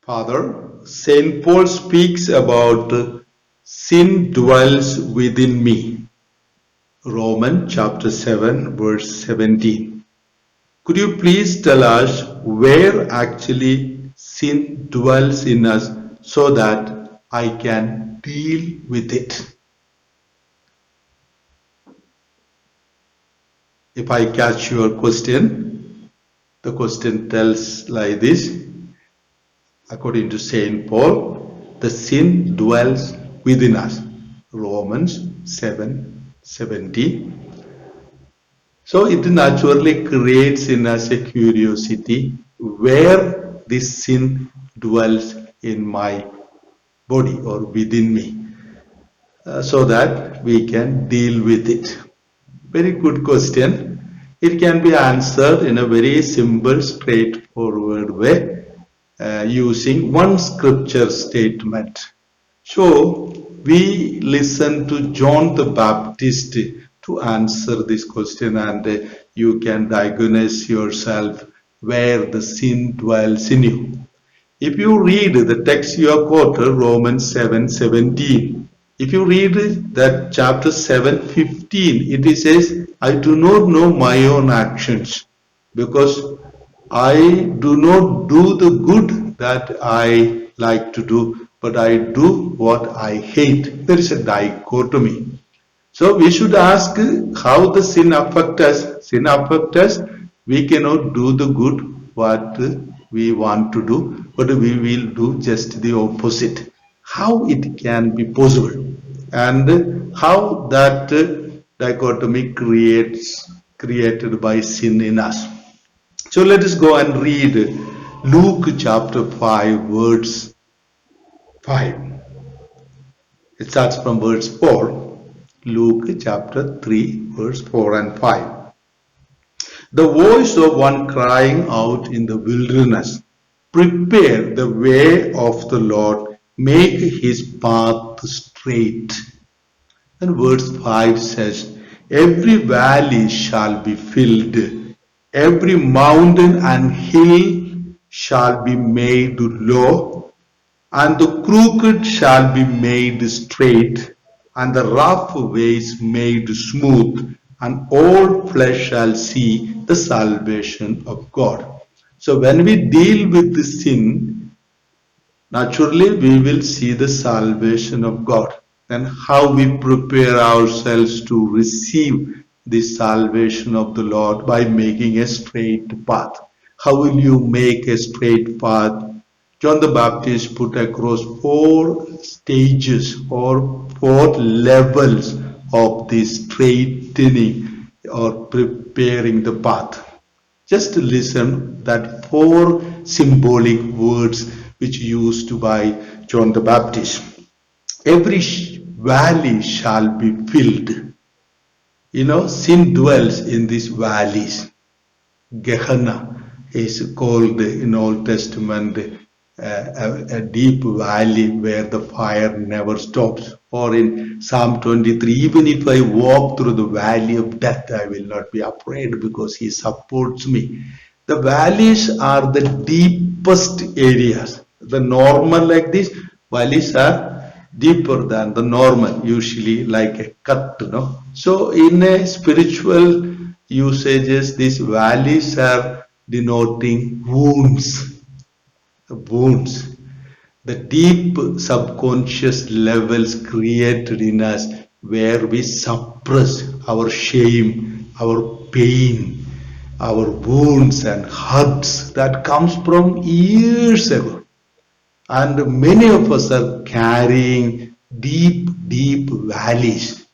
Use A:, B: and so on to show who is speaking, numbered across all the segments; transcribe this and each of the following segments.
A: Father, Saint Paul speaks about sin dwells within me. Romans chapter 7 verse 17. Could you please tell us where actually sin dwells in us so that I can deal with it? If I catch your question, the question tells like this. According to Saint Paul, the sin dwells within us. Romans 7:17. So it naturally creates in us a curiosity where this sin dwells in my body or within me, so that we can deal with it. Very good question. It can be answered in a very simple, straightforward way using one scripture statement. So we listen to John the Baptist to answer this question, and you can diagnose yourself where the sin dwells in you. If you read the text you have quoted, Romans 7:17, if you read that chapter 7:15, it says, I do not know my own actions because I do not do the good that I like to do, but I do what I hate. There is a dichotomy. So we should ask how the sin affects us. Sin affects us. We cannot do the good what we want to do, but we will do just the opposite. How it can be possible, and how that dichotomy created by sin in us. So let us go and read Luke chapter 5 verse 5. It starts from verse 4. Luke chapter 3 verse 4 and 5. The voice of one crying out in the wilderness, prepare the way of the Lord, make his path straight. And verse 5 says, every valley shall be filled, every mountain and hill shall be made low, and the crooked shall be made straight, and the rough ways made smooth, and all flesh shall see the salvation of God. So when we deal with the sin, naturally we will see the salvation of God. And how we prepare ourselves to receive the salvation of the Lord by making a straight path. How will you make a straight path? John the Baptist put across 4 stages or 4 levels of this straightening or preparing the path. Just listen that 4 symbolic words which used by John the Baptist. Every valley shall be filled. Sin dwells in these valleys. Gehenna is called in Old Testament a deep valley where the fire never stops. Or in Psalm 23, even if I walk through the valley of death, I will not be afraid because he supports me. The valleys are the deepest areas. The normal like this, valleys are deeper than the normal, usually like a cut, So in a spiritual usages, these valleys are denoting wounds. Wounds, the deep subconscious levels created in us where we suppress our shame, our pain, our wounds and hurts that comes from years ago. And many of us are carrying deep, deep valleys,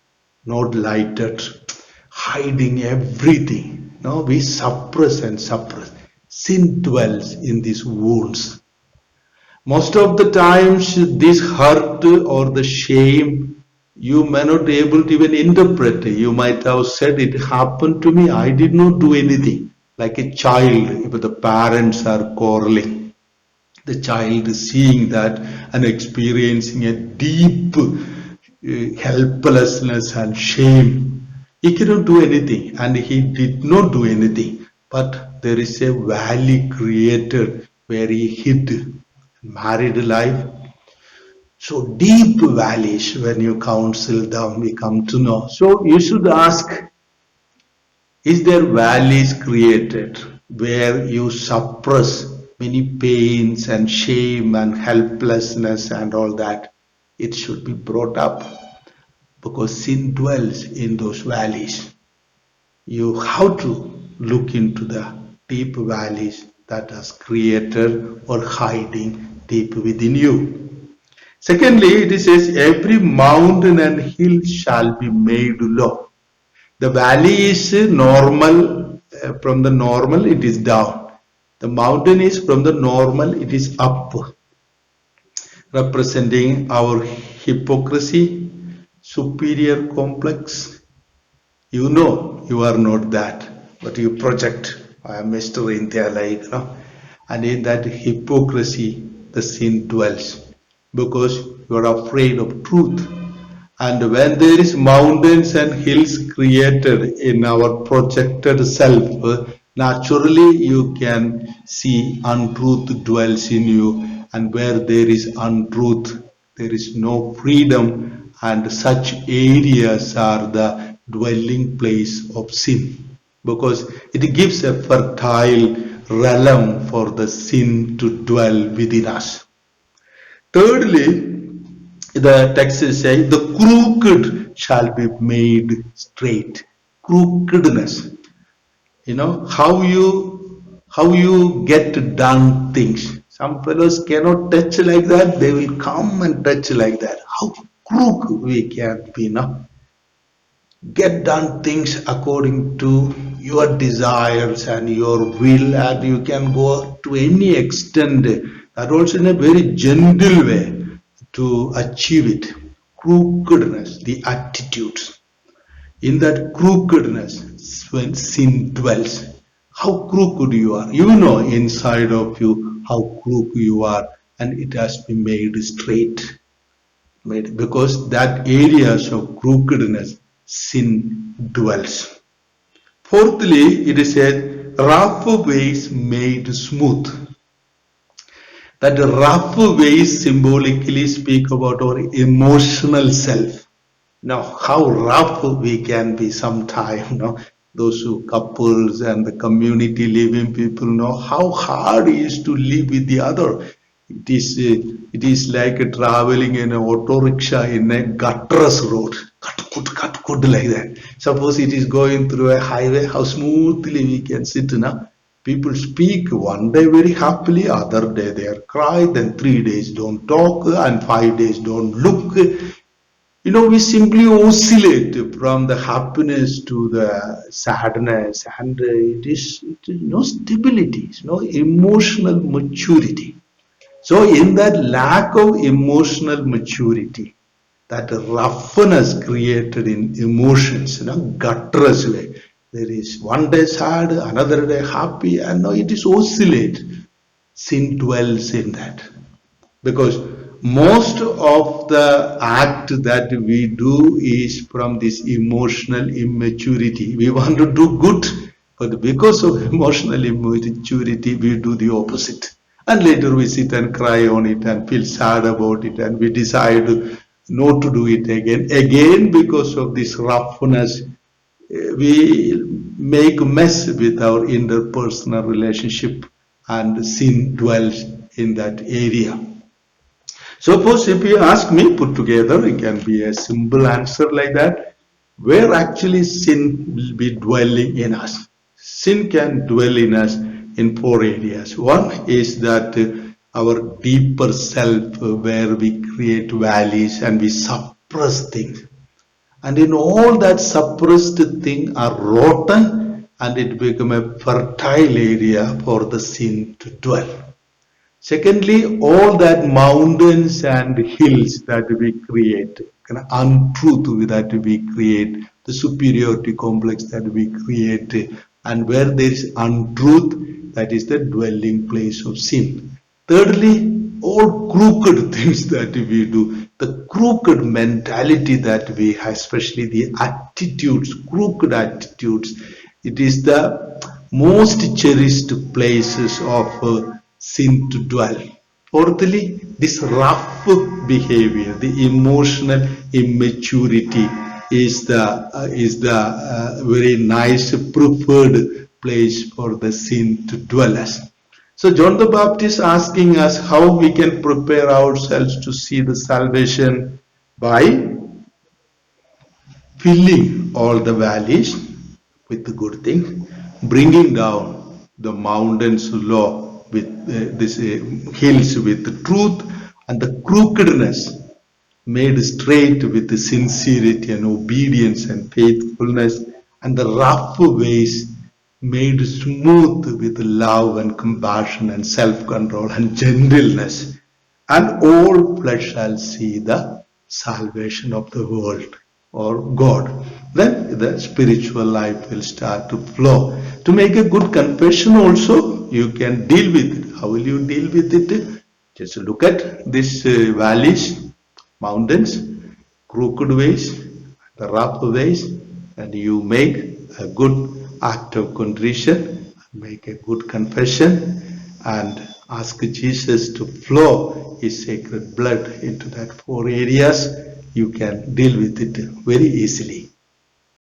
A: not lighted, hiding everything. No, we suppress and suppress. Sin dwells in these wounds. Most of the times, this hurt or the shame, you may not be able to even interpret. You might have said, it happened to me, I did not do anything. Like a child, if the parents are quarreling, the child is seeing that and experiencing a deep helplessness and shame. He cannot do anything, and he did not do anything. But there is a valley created where he hid. married life. So deep valleys, when you counsel them, we come to know. So you should ask, is there valleys created where you suppress many pains and shame and helplessness and all that? It should be brought up because sin dwells in those valleys. You have to look into the deep valleys that has created or hiding deep within you. Secondly, it says every mountain and hill shall be made low. The valley is normal, from the normal it is down. The mountain is from the normal it is up, representing our hypocrisy, superior complex. You know you are not that, but you project, I am Mr. India, like, and in that hypocrisy the sin dwells because you are afraid of truth. And when there is mountains and hills created in our projected self, naturally you can see untruth dwells in you, and where there is untruth, there is no freedom, and such areas are the dwelling place of sin, because it gives a fertile realm for the sin to dwell within us. Thirdly, the text is saying the crooked shall be made straight. Crookedness. How you get done things. Some fellows cannot touch like that, they will come and touch like that. How crook we can be now. Get done things according to your desires and your will, and you can go to any extent, that also in a very gentle way, to achieve it. Crookedness, the attitudes. In that crookedness, when sin dwells, how crooked you are. You know inside of you how crooked you are, and it has been made straight. Because that areas of crookedness, sin dwells. Fourthly, it is said, rough ways made smooth. That rough ways symbolically speak about our emotional self. Now, how rough we can be sometime, those who couples and the community living people know how hard it is to live with the other. It is like traveling in an auto rickshaw in a gutterous road. Cut, like that. Suppose it is going through a highway, how smoothly we can sit now. People speak one day very happily, other day they are cry, then 3 days don't talk, and 5 days don't look. We simply oscillate from the happiness to the sadness, and it is no stability, no emotional maturity. So in that lack of emotional maturity, that roughness created in emotions, gutterous way. There is one day sad, another day happy, and now it is oscillate. Sin dwells in that. Because most of the act that we do is from this emotional immaturity. We want to do good, but because of emotional immaturity, we do the opposite. And later we sit and cry on it and feel sad about it, and we decide not to do it again. Again, because of this roughness, we make a mess with our interpersonal relationship, and sin dwells in that area. Suppose if you ask me, put together, it can be a simple answer like that. Where actually sin will be dwelling in us? Sin can dwell in us in 4 areas. One is that our deeper self, where we create valleys and we suppress things. And in all that suppressed thing are rotten, and it become a fertile area for the sin to dwell. Secondly, all that mountains and hills that we create, untruth that we create, the superiority complex that we create, and where there is untruth, that is the dwelling place of sin. Thirdly, all crooked things that we do, the crooked mentality that we have, especially the attitudes, crooked attitudes, it is the most cherished places of sin to dwell. Fourthly, this rough behavior, the emotional immaturity is the very nice preferred place for the sin to dwell us. So John the Baptist asking us how we can prepare ourselves to see the salvation by filling all the valleys with the good things, bringing down the mountains low with this hills with the truth, and the crookedness made straight with the sincerity and obedience and faithfulness, and the rough ways made smooth with love and compassion and self-control and gentleness, and all flesh shall see the salvation of the world or God. Then the spiritual life will start to flow. To make a good confession also, you can deal with it. How will you deal with it? Just look at these valleys, mountains, crooked ways, the rough ways, and you make a good act of contrition, make a good confession, and ask Jesus to flow his sacred blood into that four areas. You can deal with it very easily.